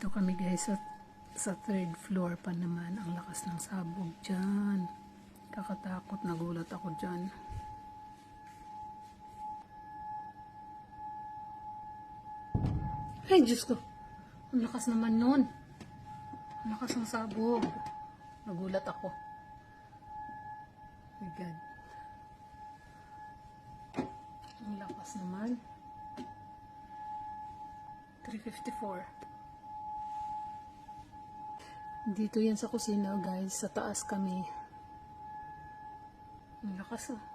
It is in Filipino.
Dito kami guys sa third floor pa naman. Ang lakas ng sabog dyan. Kakatakot, nagulat ako dyan. Ay, Diyos ko. Ang lakas naman nun. Ang lakas ng sabog. Nagulat ako. Oh my God. Ang lakas naman. 3:54. Dito yan sa kusina guys. Sa taas kami. Ang lakas ah.